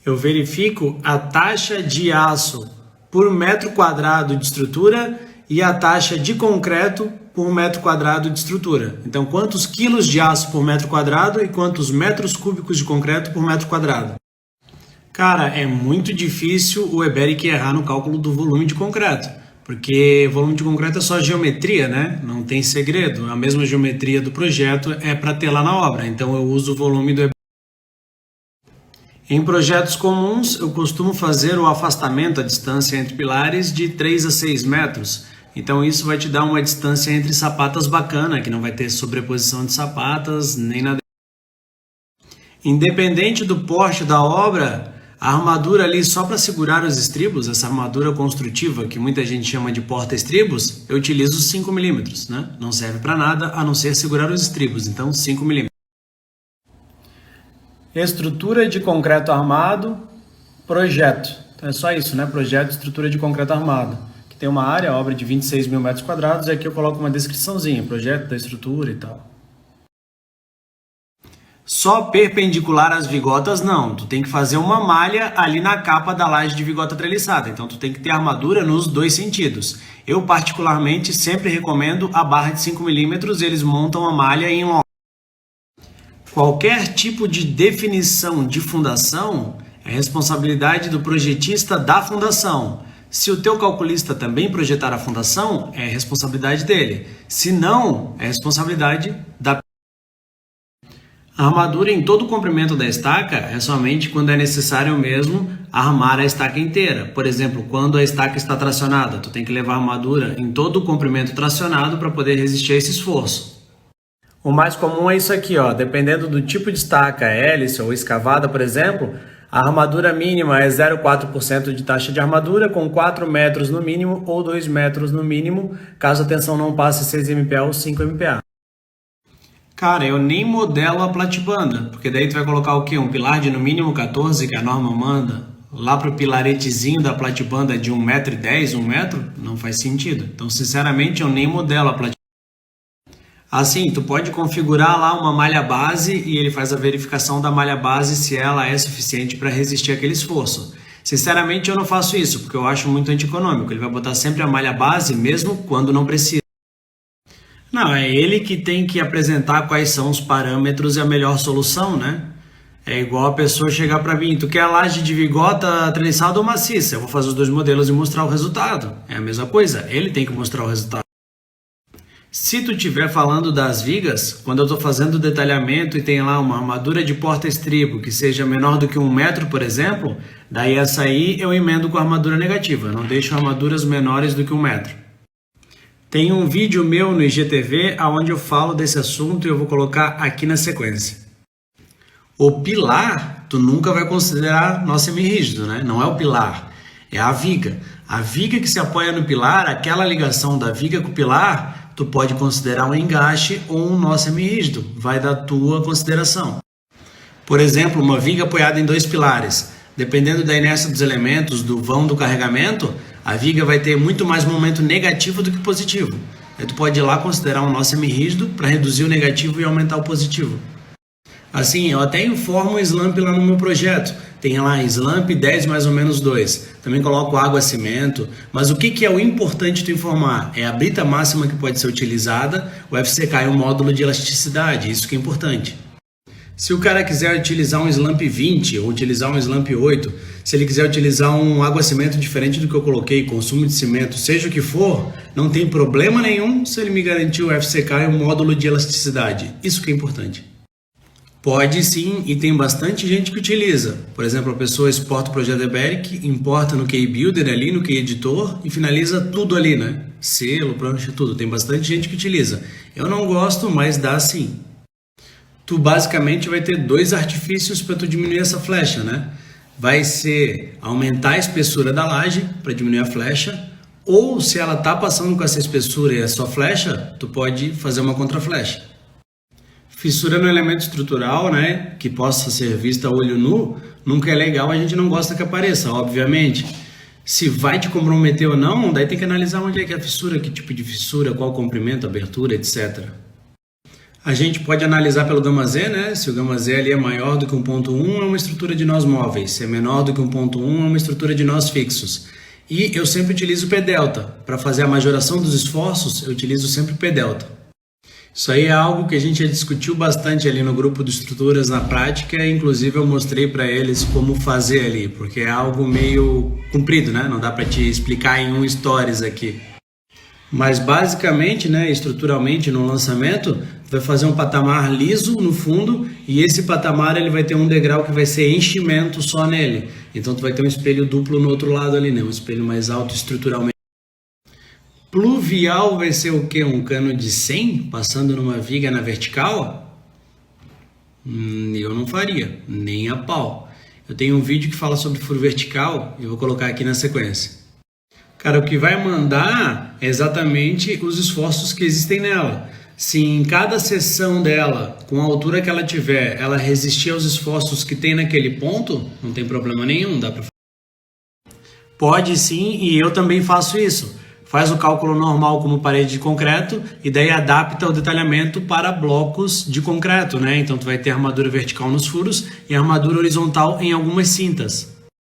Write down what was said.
eu verifico a taxa de aço por metro quadrado de estrutura e a taxa de concreto por metro quadrado de estrutura. Então, quantos quilos de aço por metro quadrado e quantos metros cúbicos de concreto por metro quadrado. Cara, é muito difícil o Eberic errar no cálculo do volume de concreto, porque volume de concreto é só geometria, né? Não tem segredo. A mesma geometria do projeto é para ter lá na obra, então eu uso o volume do Eberic. Em projetos comuns, eu costumo fazer o afastamento, a distância entre pilares, de 3 a 6 metros. Então isso vai te dar uma distância entre sapatas bacana, que não vai ter sobreposição de sapatas, nem nada. Independente do porte da obra, a armadura ali só para segurar os estribos, essa armadura construtiva, que muita gente chama de porta-estribos, eu utilizo 5 milímetros, né? Não serve para nada a não ser segurar os estribos, então 5 milímetros. Estrutura de concreto armado, projeto. Então é só isso, né? Projeto, estrutura de concreto armado. Que tem uma área, obra de 26 mil metros quadrados, e aqui eu coloco uma descriçãozinha, projeto da estrutura e tal. Só perpendicular às vigotas não, tu tem que fazer uma malha ali na capa da laje de vigota treliçada, então tu tem que ter armadura nos dois sentidos. Eu particularmente sempre recomendo a barra de 5 milímetros, eles montam a malha em loco. Qualquer tipo de definição de fundação é responsabilidade do projetista da fundação. Se o teu calculista também projetar a fundação, é responsabilidade dele. Se não, é responsabilidade da. A armadura em todo o comprimento da estaca é somente quando é necessário mesmo armar a estaca inteira. Por exemplo, quando a estaca está tracionada, tu tem que levar a armadura em todo o comprimento tracionado para poder resistir a esse esforço. O mais comum é isso aqui, ó. Dependendo do tipo de estaca, hélice ou escavada, por exemplo, a armadura mínima é 0,4% de taxa de armadura, com 4 metros no mínimo ou 2 metros no mínimo, caso a tensão não passe 6 MPa ou 5 MPa. Cara, eu nem modelo a platibanda, porque daí tu vai colocar o quê? Um pilar de no mínimo 14, que a norma manda, lá pro pilaretezinho da platibanda de 1,10 m, 1 metro? Não faz sentido. Então, sinceramente, eu nem modelo a platibanda. Assim, tu pode configurar lá uma malha base e ele faz a verificação da malha base se ela é suficiente para resistir àquele esforço. Sinceramente, eu não faço isso, porque eu acho muito antieconômico. Ele vai botar sempre a malha base, mesmo quando não precisa. Não, é ele que tem que apresentar quais são os parâmetros e a melhor solução, né? É igual a pessoa chegar para mim, tu quer a laje de vigota treliçada ou maciça? Eu vou fazer os dois modelos e mostrar o resultado. É a mesma coisa, ele tem que mostrar o resultado. Se tu estiver falando das vigas, quando eu estou fazendo o detalhamento e tem lá uma armadura de porta-estribo que seja menor do que 1 metro, por exemplo, daí essa aí eu emendo com a armadura negativa, não deixo armaduras menores do que 1 metro. Tem um vídeo meu no IGTV onde eu falo desse assunto e eu vou colocar aqui na sequência. O pilar, tu nunca vai considerar nó semirrígido, né? Não é o pilar, é a viga. A viga que se apoia no pilar, aquela ligação da viga com o pilar, tu pode considerar um engaste ou um nó semirrígido, vai da tua consideração. Por exemplo, uma viga apoiada em 2 pilares, dependendo da inércia dos elementos, do vão do carregamento, a viga vai ter muito mais momento negativo do que positivo. Aí tu pode ir lá considerar um nó semirrígido para reduzir o negativo e aumentar o positivo. Assim, eu até informo o slump lá no meu projeto. Tem lá slump 10 mais ou menos 2. Também coloco água, cimento. Mas o que é o importante tu informar? É a brita máxima que pode ser utilizada, o FCK e o módulo de elasticidade. Isso que é importante. Se o cara quiser utilizar um slump 20 ou utilizar um slump 8, se ele quiser utilizar um água-cimento diferente do que eu coloquei, consumo de cimento, seja o que for, não tem problema nenhum se ele me garantir o FCK e o módulo de elasticidade. Isso que é importante. Pode sim, e tem bastante gente que utiliza. Por exemplo, a pessoa exporta o projeto Eberic, importa no Key Builder ali, no Key Editor e finaliza tudo ali, né? Selo, prancha, tudo. Tem bastante gente que utiliza. Eu não gosto, mas dá sim. Tu basicamente vai ter 2 artifícios para tu diminuir essa flecha, né? Vai ser aumentar a espessura da laje para diminuir a flecha, ou se ela tá passando com essa espessura e é só flecha, tu pode fazer uma contraflecha. Fissura no elemento estrutural, né, que possa ser vista a olho nu, nunca é legal, a gente não gosta que apareça, obviamente. Se vai te comprometer ou não, daí tem que analisar onde é que é a fissura, que tipo de fissura, qual comprimento, abertura, etc. A gente pode analisar pelo gama Z, né? Se o gama Z ali é maior do que 1.1, é uma estrutura de nós móveis. Se é menor do que 1.1, é uma estrutura de nós fixos. E eu sempre utilizo o P-delta. Para fazer a majoração dos esforços, eu utilizo sempre o P-delta. Isso aí é algo que a gente já discutiu bastante ali no grupo de estruturas na prática, inclusive eu mostrei para eles como fazer ali, porque é algo meio comprido, né? Não dá para te explicar em um stories aqui. Mas basicamente, né, estruturalmente no lançamento, tu vai fazer um patamar liso no fundo e esse patamar ele vai ter um degrau que vai ser enchimento só nele. Então tu vai ter um espelho duplo no outro lado ali, né? Um espelho mais alto estruturalmente. Pluvial vai ser o quê? Um cano de 100 passando numa viga na vertical? Eu não faria, nem a pau. Eu tenho um vídeo que fala sobre furo vertical e eu vou colocar aqui na sequência. Cara, o que vai mandar é exatamente os esforços que existem nela. Se em cada seção dela, com a altura que ela tiver, ela resistir aos esforços que tem naquele ponto, não tem problema nenhum, dá pra... Pode sim, e eu também faço isso. Faz o cálculo normal como parede de concreto e daí adapta o detalhamento para blocos de concreto, né? Então tu vai ter armadura vertical nos furos e armadura horizontal em algumas cintas.